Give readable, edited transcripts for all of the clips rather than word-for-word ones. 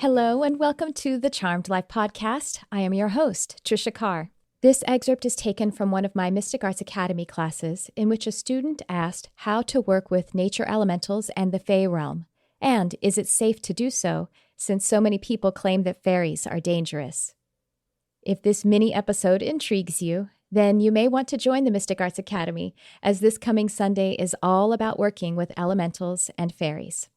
Hello and welcome to the Charmed Life podcast. I am your host, Tricia Carr. This excerpt is taken from one of my Mystic Arts Academy classes in which a student asked how to work with nature elementals and the Fae realm, and is it safe to do so since so many people claim that fairies are dangerous. If this mini episode intrigues you, then you may want to join the Mystic Arts Academy, as this coming Sunday is all about working with elementals and fairies.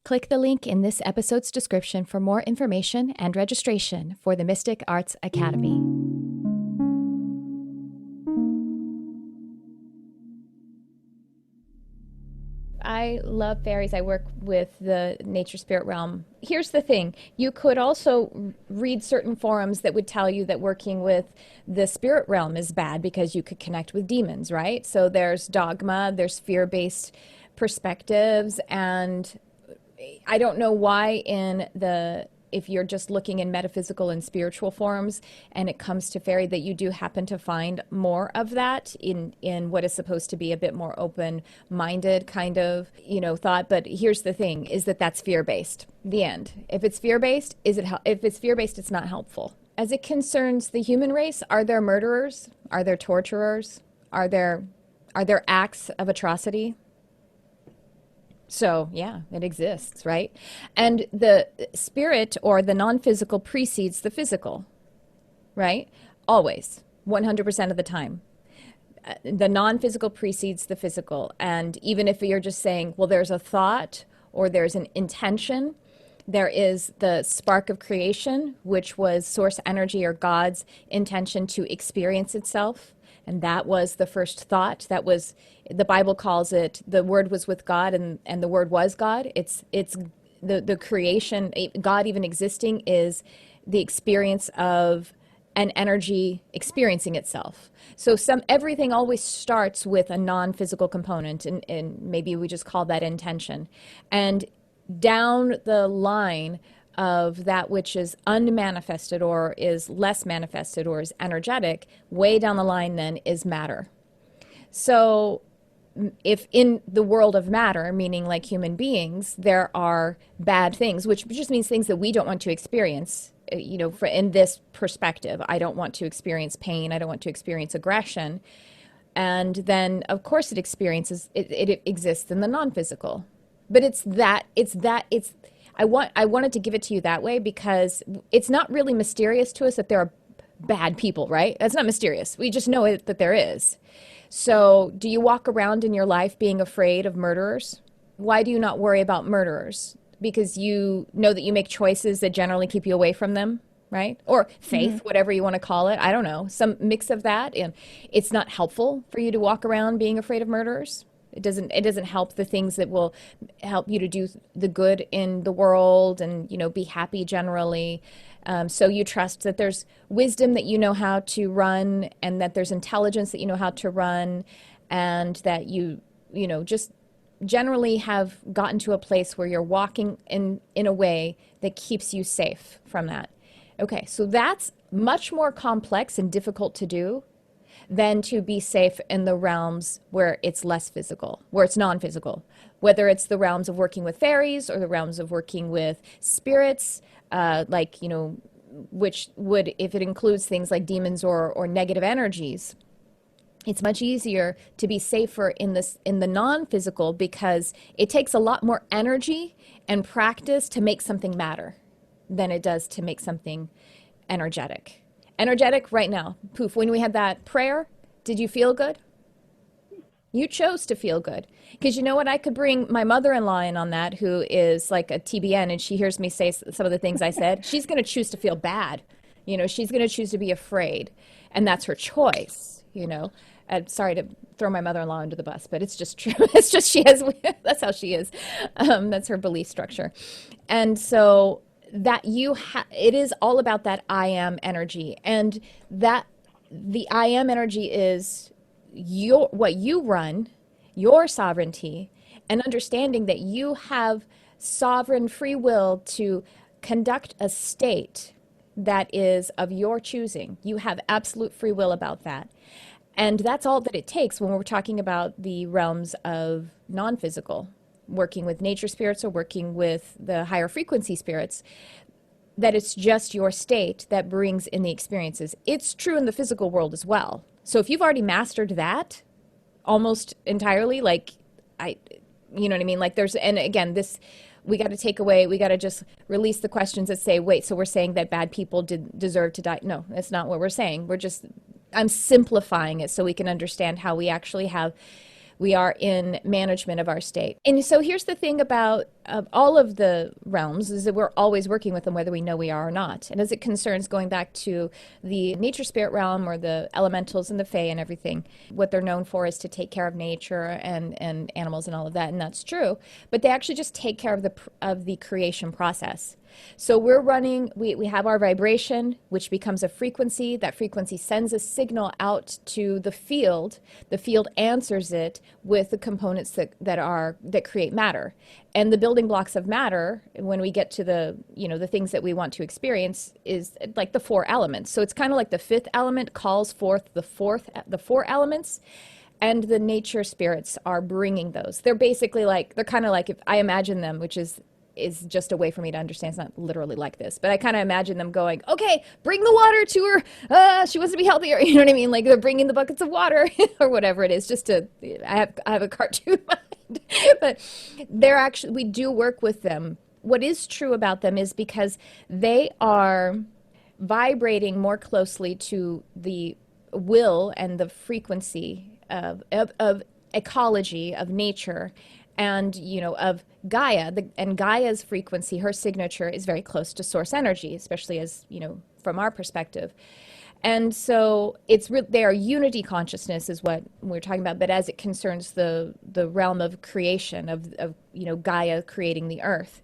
Click the link in this episode's description for more information and registration for the Mystic Arts Academy. I love fairies. I work with the nature spirit realm. Here's the thing. You could also read certain forums that would tell you that working with the spirit realm is bad because you could connect with demons, right? So there's dogma, there's fear-based perspectives, and I don't know why if you're just looking in metaphysical and spiritual forms and it comes to fairy, that you do happen to find more of that in what is supposed to be a bit more open-minded kind of, thought. But here's the thing, is that that's fear-based. The end. If it's fear-based, if it's fear-based, it's not helpful. As it concerns the human race, are there murderers? Are there torturers? Are there acts of atrocity? So, yeah, it exists, right? And the spirit or the non-physical precedes the physical, right? Always, 100% of the time. The non-physical precedes the physical. And even if you're just saying, well, there's a thought or there's an intention, there is the spark of creation, which was source energy or God's intention to experience itself. And that was the first thought. That was, the Bible calls it, the Word was with God and the Word was God. It's the creation, God even existing is the experience of an energy experiencing itself. So everything always starts with a non-physical component, and maybe we just call that intention. And down the line of that which is unmanifested or is less manifested or is energetic, way down the line then is matter. So if in the world of matter, meaning like human beings, there are bad things, which just means things that we don't want to experience, in this perspective. I don't want to experience pain. I don't want to experience aggression. And then, of course, it exists in the non-physical. But I wanted to give it to you that way because it's not really mysterious to us that there are bad people, right? That's not mysterious. We just know that there is. So do you walk around in your life being afraid of murderers? Why do you not worry about murderers? Because you know that you make choices that generally keep you away from them, right? Or faith, whatever you want to call it. I don't know, some mix of that. And it's not helpful for you to walk around being afraid of murderers. It doesn't help the things that will help you to do the good in the world and, be happy generally. So you trust that there's wisdom that you know how to run, and that there's intelligence that you know how to run, and that you just generally have gotten to a place where you're walking in a way that keeps you safe from that. Okay, so that's much more complex and difficult to do than to be safe in the realms where it's less physical, where it's non-physical, whether it's the realms of working with fairies or the realms of working with spirits, which would, if it includes things like demons or negative energies, it's much easier to be safer in the non-physical because it takes a lot more energy and practice to make something matter than it does to make something energetic. Energetic right now. Poof, when we had that prayer, did you feel good? You chose to feel good. Because you know what? I could bring my mother-in-law in on that, who is like a TBN, and she hears me say some of the things I said. She's going to choose to feel bad. She's going to choose to be afraid. And that's her choice, Sorry to throw my mother-in-law under the bus, but it's just true. It's just that's how she is. That's her belief structure. And so that it is all about that I am energy, and that the I am energy is what you run, your sovereignty, and understanding that you have sovereign free will to conduct a state that is of your choosing. You have absolute free will about that. And that's all that it takes when we're talking about the realms of non-physical, working with nature spirits or working with the higher frequency spirits. that it's just your state that brings in the experiences. It's true in the physical world as well. So if you've already mastered that almost entirely, like you know what I mean? Like there's, and again, this, we got to take away, we got to just release the questions that say, wait, so we're saying that bad people deserve to die? No, that's not what we're saying. I'm simplifying it so we can understand how we actually we are in management of our state. And so here's the thing about all of the realms is that we're always working with them whether we know we are or not. And as it concerns going back to the nature spirit realm or the elementals and the fae and everything, what they're known for is to take care of nature and animals and all of that, and that's true. But they actually just take care of the creation process. So we're running, we have our vibration, which becomes a frequency. That frequency sends a signal out to the field. The field answers it with the components that create matter. And the building blocks of matter, when we get to the things that we want to experience, is like the four elements. So it's kind of like the fifth element calls forth the four elements. And the nature spirits are bringing those. They're basically they're kind of like, if I imagine them, which is just a way for me to understand. It's not literally like this, but I kind of imagine them going, okay, bring the water to her. She wants to be healthier. You know what I mean? Like they're bringing the buckets of water or whatever it is, I have a cartoon mind, but we do work with them. What is true about them is because they are vibrating more closely to the will and the frequency of ecology, of nature, and of Gaia, and Gaia's frequency, her signature is very close to source energy, especially as from our perspective. And so they are unity consciousness is what we're talking about, but as it concerns the realm of creation of Gaia creating the earth.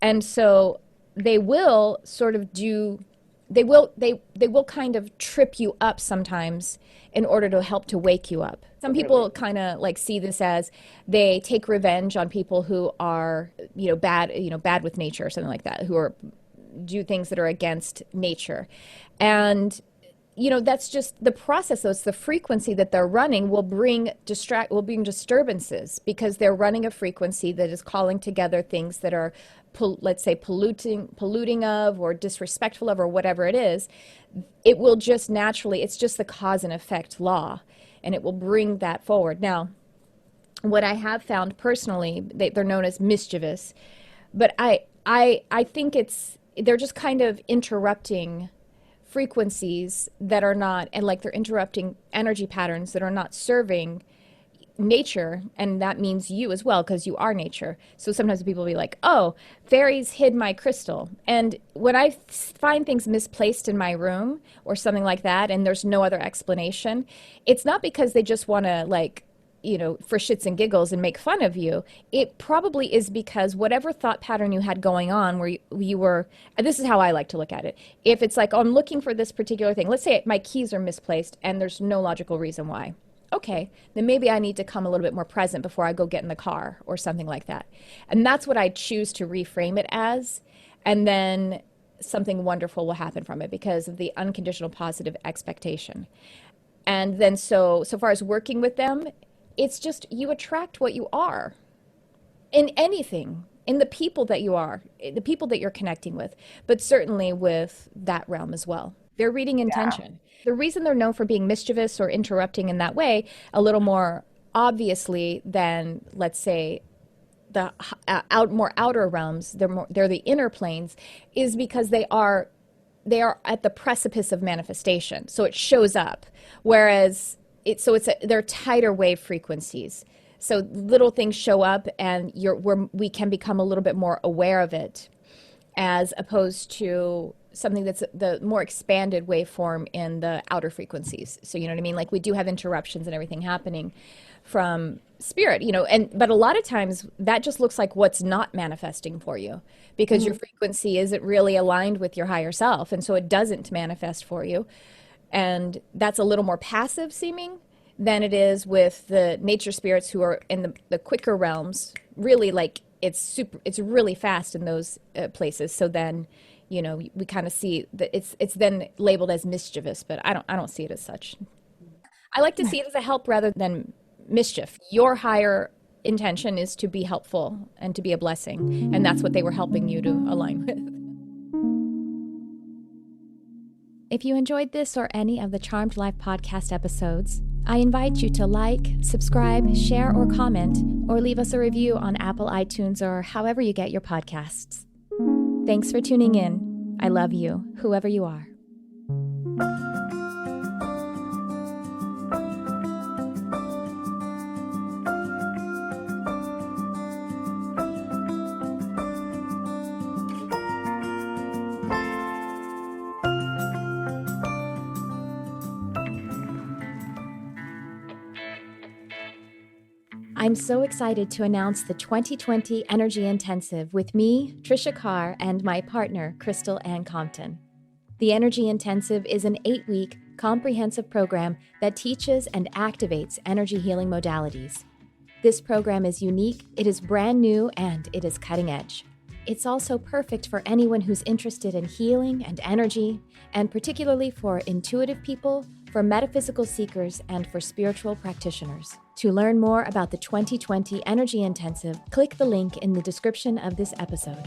And so they will sort of they will kind of trip you up sometimes in order to help to wake you up. Some people kind of see this as they take revenge on people who are bad with nature or something like that, who do things that are against nature. And that's just the process, though. It's the frequency that they're running will bring disturbances, because they're running a frequency that is calling together things that are, let's say, polluting of or disrespectful of or whatever it is. It will just naturally, it's just the cause and effect law, and it will bring that forward. Now, what I have found personally, they're known as mischievous, but I think they're just kind of interrupting frequencies that are not, and they're interrupting energy patterns that are not serving nature, and that means you as well, because you are nature. So sometimes people will be like, oh, fairies hid my crystal. And when I find things misplaced in my room or something like that, and there's no other explanation, it's not because they just want to for shits and giggles and make fun of you. It probably is because whatever thought pattern you had going on where you were, and this is how I like to look at it. If it's like, oh, I'm looking for this particular thing. Let's say my keys are misplaced and there's no logical reason why. Okay, then maybe I need to come a little bit more present before I go get in the car or something like that. And that's what I choose to reframe it as. And then something wonderful will happen from it because of the unconditional positive expectation. And then so far as working with them, it's just you attract what you are in anything, in the people that you are, the people that you're connecting with, but certainly with that realm as well. They're reading intention. Yeah. The reason they're known for being mischievous or interrupting in that way, a little more obviously than, let's say, the more outer realms, they're the inner planes, is because they are at the precipice of manifestation. So it shows up, whereas they're tighter wave frequencies. So little things show up, and we can become a little bit more aware of it, as opposed to something that's the more expanded waveform in the outer frequencies. So you know what I mean? Like we do have interruptions and everything happening from spirit, but a lot of times that just looks like what's not manifesting for you, because your frequency isn't really aligned with your higher self, and so it doesn't manifest for you. And that's a little more passive seeming than it is with the nature spirits who are in the quicker realms. Really, it's really fast in those places. So then, we kind of see that it's then labeled as mischievous, but I don't see it as such. I like to see it as a help rather than mischief. Your higher intention is to be helpful and to be a blessing, and that's what they were helping you to align with. If you enjoyed this or any of the Charmed Life podcast episodes, I invite you to like, subscribe, share, or comment, or leave us a review on Apple iTunes or however you get your podcasts. Thanks for tuning in. I love you, whoever you are. I'm so excited to announce the 2020 Energy Intensive with me, Tricia Carr, and my partner, Crystal Ann Compton. The Energy Intensive is an 8-week, comprehensive program that teaches and activates energy healing modalities. This program is unique, it is brand new, and it is cutting edge. It's also perfect for anyone who's interested in healing and energy, and particularly for intuitive people, for metaphysical seekers, and for spiritual practitioners. To learn more about the 2020 Energy Intensive, click the link in the description of this episode.